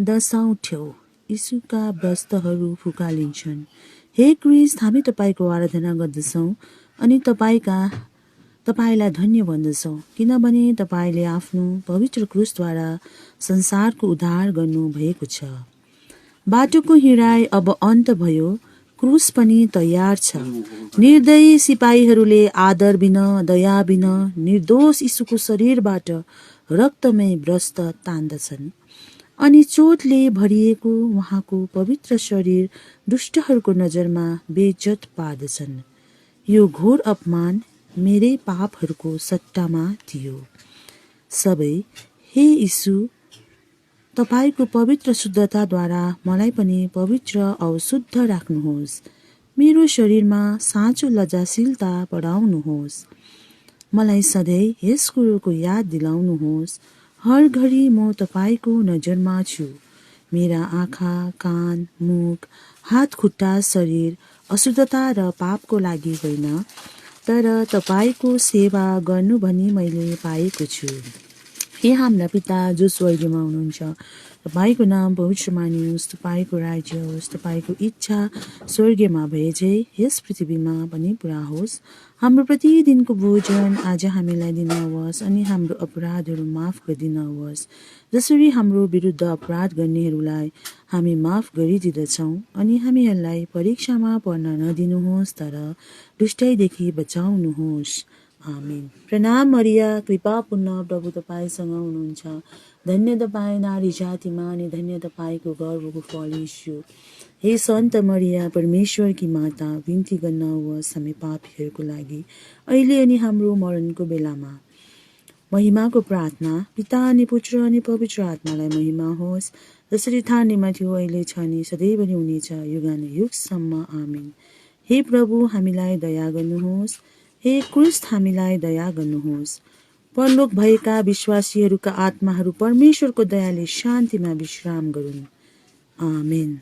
10औं ठेउ यीशुका वस्त्रहरू फुकालिन्छन्। हे क्रिस्ट, हामी तपाईको आराधना गर्दछौँ अनि तपाईलाई धन्य भन्दछौँ, किनभने तपाईले आफ्नो पवित्र क्रुसद्वारा संसारको उद्धार गर्नु भएको छ। बाटोको हिँडाइ अब अन्त भयो, क्रुस पनि तयार छ। निर्दयी सिपाहीहरूले आदर बिना, दया बिना निर्दोष यीशुको शरीरबाट रक्तमय वस्त्र तान्दछन् अनि चोटले भरिएको उहाँको पवित्र शरीर दुष्टहरूको नजरमा बेइज्जत पार्दछन्। यो घोर अपमान मेरै पापहरूको सट्टामा थियो। सबै हे यीशु, तपाईको पवित्र शुद्धताद्वारा मलाई पनि पवित्र औ शुद्ध राख्नुहोस्। मेरो शरीरमा साँचो लज्जाशीलता बढाउनुहोस्। मलाई सधैँ यस कुरोको याद दिलाउनुहोस्। हर घडी म तपाईको नजरमा छु। मेरा आँखा, कान, मुख, हात खुट्टा, शरीर अशुद्धता र पापको लागि होइन, तर तपाईको सेवा गर्नु भनी मैले पाएको छु। हे हाम्रा पिता जो स्वर्गमा हुनुहुन्छ, तपाईको नाम पवित्र मानियोस्, तपाईको राज्य होस्, तपाईको इच्छा स्वर्गमा भए झै यस पृथ्वीमा पनि पुरा होस्। हाम्रो प्रतिदिनको भोजन आज हामीलाई दिनुहोस् अनि हाम्रो अपराधहरू माफ गरिदिनुहोस्, जसरी हाम्रो विरुद्ध अपराध गर्नेहरूलाई हामी माफ गरिदिँदछौँ, अनि हामीहरूलाई परीक्षामा पर्न नदिनुहोस्, तर दुष्टैदेखि बचाउनुहोस्। आमेन। प्रणाम मरिया, कृपापूर्ण प्रभु तपाईसँग हुनुहुन्छ। धन्य तपाईँ नारी जातिमा अनि धन्य तपाईको गर्भको फल यीशु। हे सन्त मरिया, परमेश्वरकी माता, बिन्ती गर्नुहोस् हामी पापीहरूको लागि, अहिले अनि हाम्रो मरणको बेलामा। महिमाको प्रार्थना। पिता अनि पुत्र अनि पवित्र आत्मालाई महिमा होस्, जसरी थानीमा थियो, अहिले छ नि सदैव हुनेछ, युगानुयुगसम्म। आमेन। हे प्रभु, हामीलाई दया गर्नुहोस्। हे क्रिस्ट, हामीलाई दया गर्नुहोस्। परलोक भएका विश्वासीहरूका आत्माहरू परमेश्वरको दयाले शान्तिमा विश्राम गरून्। आमेन।